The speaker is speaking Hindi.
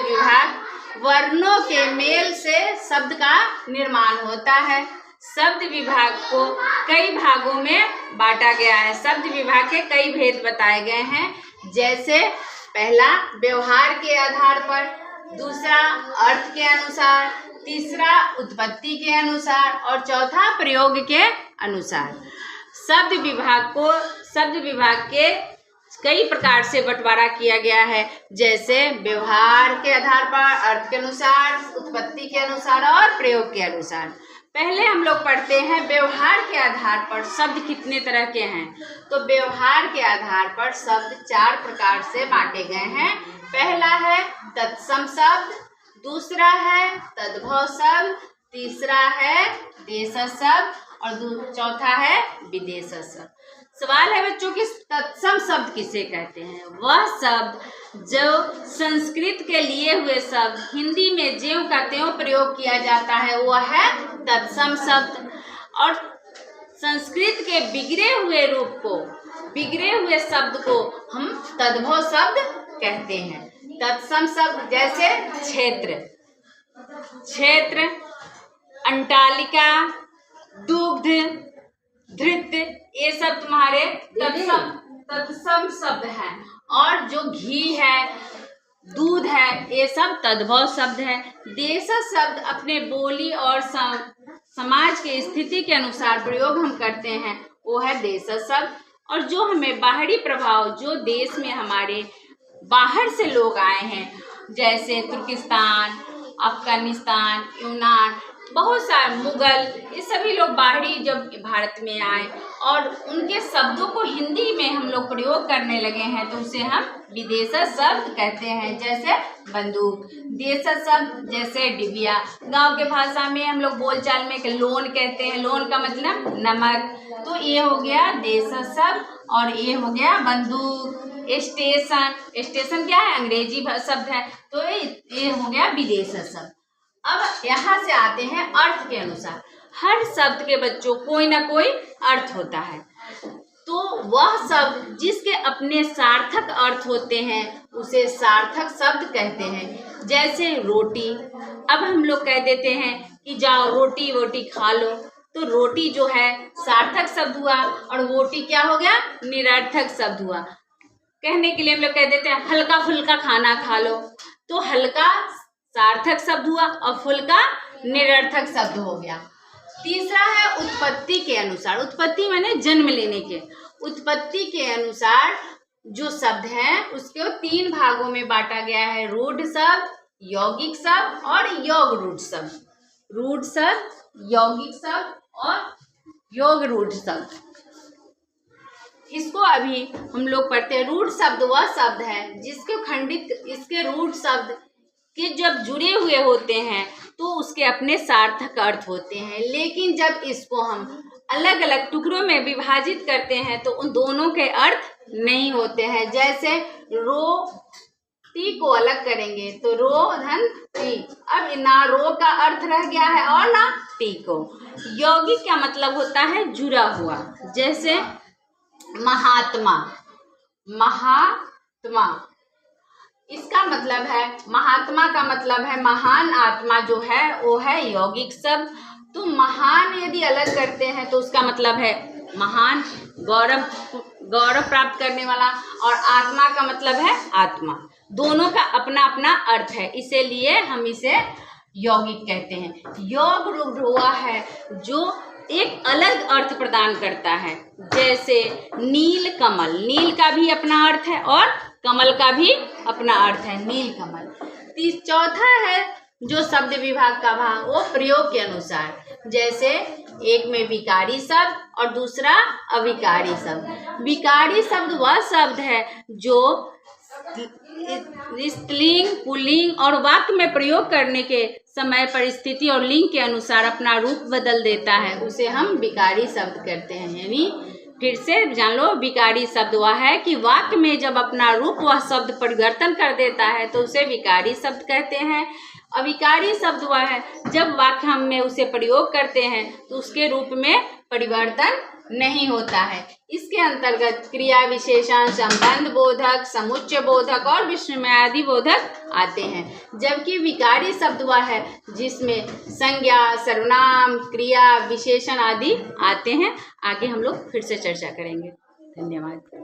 विभाग वर्णों के मेल से शब्द का निर्माण होता है। शब्द विभाग को कई भागों में बांटा गया है। शब्द विभाग के कई भेद बताए गए हैं, जैसे पहला व्यवहार के आधार पर, दूसरा अर्थ के अनुसार, तीसरा उत्पत्ति के अनुसार और चौथा प्रयोग के अनुसार। शब्द विभाग के कई प्रकार से बंटवारा किया गया है, जैसे व्यवहार के आधार पर, अर्थ के अनुसार, उत्पत्ति के अनुसार और प्रयोग के अनुसार। पहले हम लोग पढ़ते हैं व्यवहार के आधार पर शब्द कितने तरह के हैं। तो व्यवहार के आधार पर शब्द 4 प्रकार से बांटे गए हैं। पहला है तत्सम शब्द, दूसरा है तद्भव शब्द, तीसरा है देशज शब्द और चौथा है विदेशज शब्द। सवाल है बच्चों कि तत्सम शब्द किसे कहते हैं? वह शब्द जो संस्कृत के लिए हुए शब्द हिंदी में ज्यों का त्यों प्रयोग किया जाता है, वह है तत्सम शब्द। और संस्कृत के बिगड़े हुए शब्द को हम तद्भव शब्द कहते हैं। तत्सम शब्द जैसे क्षेत्र, अंटालिका, दुग्ध, धृत, ये सब तुम्हारे तत्सम शब्द हैं। और जो घी है, दूध है, ये सब तद्भव शब्द है। देशज शब्द अपने बोली और समाज के स्थिति के अनुसार प्रयोग हम करते हैं, वो है देशज शब्द। और जो हमें बाहरी प्रभाव, जो देश में हमारे बाहर से लोग आए हैं, जैसे तुर्किस्तान, अफगानिस्तान, यूनान, बहुत सारे मुगल, ये सभी लोग बाहरी जब भारत में आए और उनके शब्दों को हिंदी में हम लोग प्रयोग करने लगे हैं, तो उसे हम विदेशज शब्द कहते हैं, जैसे बंदूक। देशज शब्द जैसे डिबिया। गांव के भाषा में हम लोग बोलचाल में लोन कहते हैं, लोन का मतलब नमक। तो ये हो गया देशज शब्द और ये हो गया बंदूक। स्टेशन क्या है? अंग्रेजी शब्द है, तो ये हो गया विदेशज शब्द। अब यहाँ से आते हैं अर्थ के अनुसार। हर शब्द के बच्चों कोई ना कोई अर्थ होता है, तो वह शब्द जिसके अपने सार्थक अर्थ होते हैं उसे सार्थक शब्द कहते हैं। जैसे रोटी, अब हम लोग कह देते हैं कि जाओ रोटी वोटी खा लो, तो रोटी जो है सार्थक शब्द हुआ और वोटी क्या हो गया? निरर्थक शब्द हुआ। कहने के लिए हम लोग कह देते हैं हल्का फुल्का खाना खा लो, तो हल्का सार्थक शब्द हुआ और फुल्का निरर्थक शब्द हो गया। तीसरा है उत्पत्ति के अनुसार। उत्पत्ति माने जन्म लेने के। उत्पत्ति के अनुसार जो शब्द हैं उसको 3 भागों में बांटा गया है, रूढ़ शब्द, यौगिक शब्द और योग रूढ़ शब्द। रूढ़ शब्द, यौगिक शब्द और योग रूढ़ शब्द। इसको अभी हम लोग पढ़ते हैं। रूढ़ शब्द वह शब्द है इसके रूढ़ शब्द के जब जुड़े हुए होते हैं तो उसके अपने सार्थक अर्थ होते हैं, लेकिन जब इसको हम अलग अलग टुकड़ों में विभाजित करते हैं तो उन दोनों के अर्थ नहीं होते हैं। जैसे रो टी को अलग करेंगे तो रो धन टी, अब ना रो का अर्थ रह गया है और ना टी को। यौगिक क्या मतलब होता है? जुड़ा हुआ। जैसे महात्मा, इसका मतलब है, महात्मा का मतलब है महान आत्मा जो है वो है यौगिक शब्द। तो महान यदि अलग करते हैं तो उसका मतलब है महान, गौरव प्राप्त करने वाला, और आत्मा का मतलब है आत्मा। दोनों का अपना अपना अर्थ है, इसीलिए हम इसे यौगिक कहते हैं। योग रूढ़ हुआ है जो एक अलग अर्थ प्रदान करता है, जैसे नील कमल। नील का भी अपना अर्थ है और कमल का भी अपना अर्थ है, नील कमल। चौथा है जो शब्द विभाग का भाग, वो प्रयोग के अनुसार। जैसे एक में विकारी शब्द और दूसरा अविकारी शब्द। विकारी शब्द वह शब्द है जो स्त्रीलिंग, पुल्लिंग और वाक्य में प्रयोग करने के समय परिस्थिति और लिंग के अनुसार अपना रूप बदल देता है, उसे हम विकारी शब्द कहते हैं। यानी फिर से जान लो, विकारी शब्द वह है कि वाक्य में जब अपना रूप वह शब्द परिवर्तन कर देता है तो उसे विकारी शब्द कहते हैं। अविकारी शब्द वह है जब वाक्य हम में उसे प्रयोग करते हैं तो उसके रूप में परिवर्तन नहीं होता है। इसके अंतर्गत क्रिया विशेषण, संबंध बोधक, समुच्चय बोधक और विस्मयादि बोधक आते हैं। जबकि विकारी शब्द वह है जिसमें संज्ञा, सर्वनाम, क्रिया विशेषण आदि आते हैं। आगे हम लोग फिर से चर्चा करेंगे। धन्यवाद।